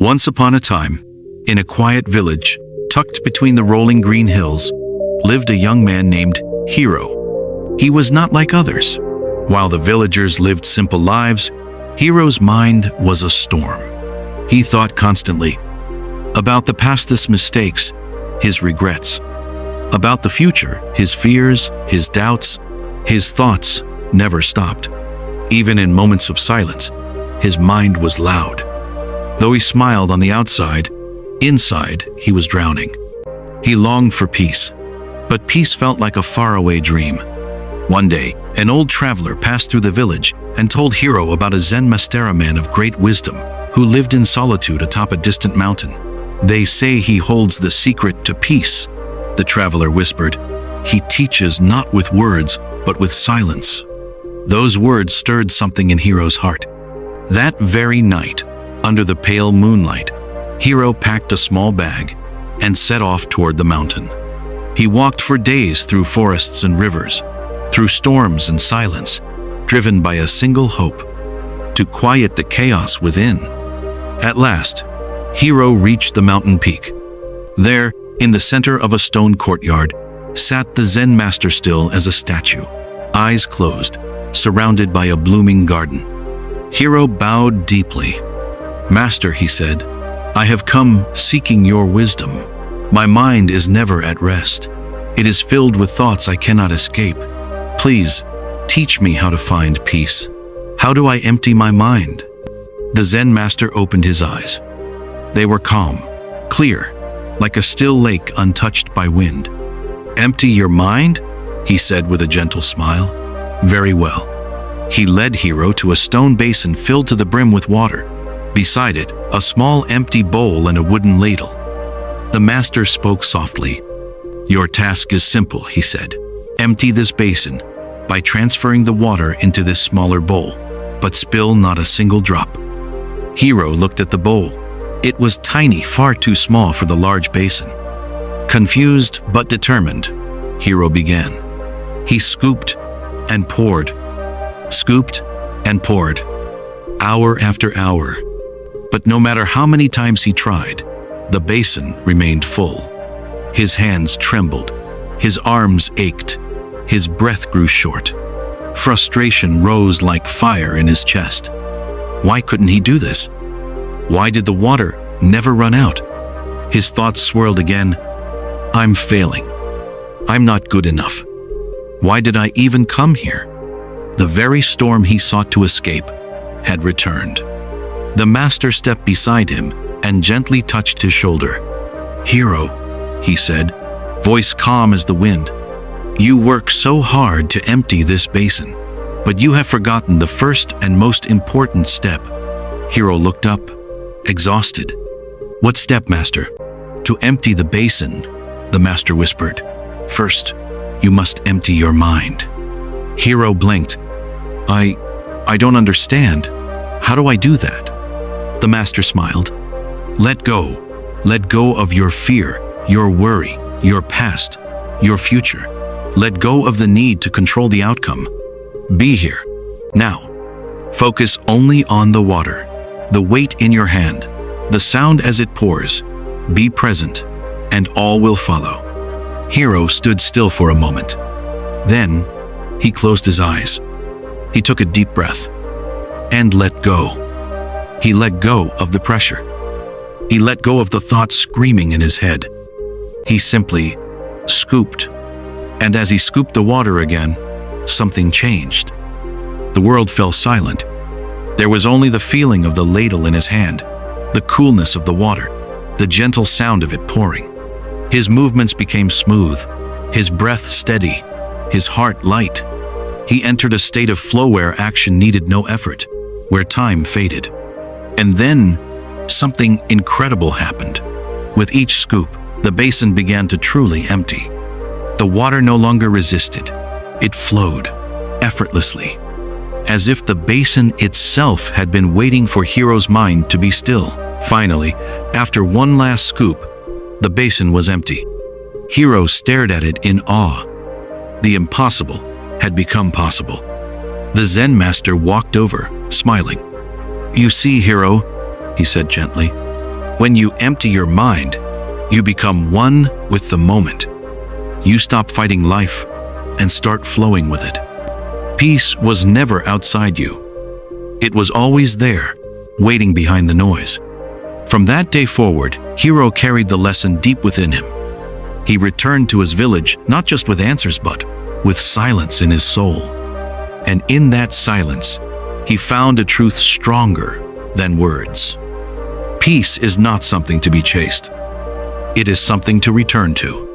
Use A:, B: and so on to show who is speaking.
A: Once upon a time, in a quiet village, tucked between the rolling green hills, lived a young man named Hiro. He was not like others. While the villagers lived simple lives, Hiro's mind was a storm. He thought constantly about the past's mistakes, his regrets, about the future, his fears, his doubts. His thoughts never stopped. Even in moments of silence, his mind was loud. Though he smiled on the outside, inside he was drowning. He longed for peace, but peace felt like a faraway dream. One day, an old traveler passed through the village and told Hiro about a Zen Master, a man of great wisdom, who lived in solitude atop a distant mountain. "They say he holds the secret to peace," the traveler whispered. "He teaches not with words, but with silence." Those words stirred something in Hiro's heart. That very night, under the pale moonlight, Hiro packed a small bag and set off toward the mountain. He walked for days through forests and rivers, through storms and silence, driven by a single hope: to quiet the chaos within. At last, Hiro reached the mountain peak. There, in the center of a stone courtyard, sat the Zen Master, still as a statue, eyes closed, surrounded by a blooming garden. Hiro bowed deeply. "Master," he said, "I have come seeking your wisdom. My mind is never at rest. It is filled with thoughts I cannot escape. Please, teach me how to find peace. How do I empty my mind?" The Zen Master opened his eyes. They were calm, clear, like a still lake untouched by wind. "Empty your mind?" he said with a gentle smile. "Very well." He led Hiro to a stone basin filled to the brim with water. Beside it, a small empty bowl and a wooden ladle. The master spoke softly. "Your task is simple," he said. "Empty this basin by transferring the water into this smaller bowl, but spill not a single drop." Hiro looked at the bowl. It was tiny, far too small for the large basin. Confused but determined, Hiro began. He scooped and poured, scooped and poured, hour after hour. But no matter how many times he tried, the basin remained full. His hands trembled, his arms ached, his breath grew short. Frustration rose like fire in his chest. Why couldn't he do this? Why did the water never run out? His thoughts swirled again. "I'm failing. I'm not good enough. Why did I even come here?" The very storm he sought to escape had returned. The master stepped beside him and gently touched his shoulder. "Hiro," he said, voice calm as the wind, "you work so hard to empty this basin, but you have forgotten the first and most important step." Hiro looked up, exhausted. "What step, master?" "To empty the basin," the master whispered. "First, you must empty your mind." Hiro blinked. I don't understand. How do I do that?" The master smiled. Let go. Let go of your fear, your worry, your past, your future. Let go of the need to control the outcome. Be here, now. Focus only on the water, the weight in your hand, the sound as it pours. Be present, and all will follow. Hiro stood still for a moment. Then, he closed his eyes. He took a deep breath and let go. He let go of the pressure. He let go of the thoughts screaming in his head. He simply scooped. And as he scooped the water again, something changed. The world fell silent. There was only the feeling of the ladle in his hand, the coolness of the water, the gentle sound of it pouring. His movements became smooth, his breath steady, his heart light. He entered a state of flow where action needed no effort, where time faded. And then, something incredible happened. With each scoop, the basin began to truly empty. The water no longer resisted. It flowed, effortlessly, as if the basin itself had been waiting for Hiro's mind to be still. Finally, after one last scoop, the basin was empty. Hiro stared at it in awe. The impossible had become possible. The Zen Master walked over, smiling. "You see, Hiro," he said gently, When you empty your mind, you become one with the moment. You stop fighting life and start flowing with it. Peace was never outside you. It was always there, waiting behind the noise. From that day forward, Hiro carried the lesson deep within him. He returned to his village not just with answers but with silence in his soul. And in that silence, he found a truth stronger than words. Peace is not something to be chased. It is something to return to.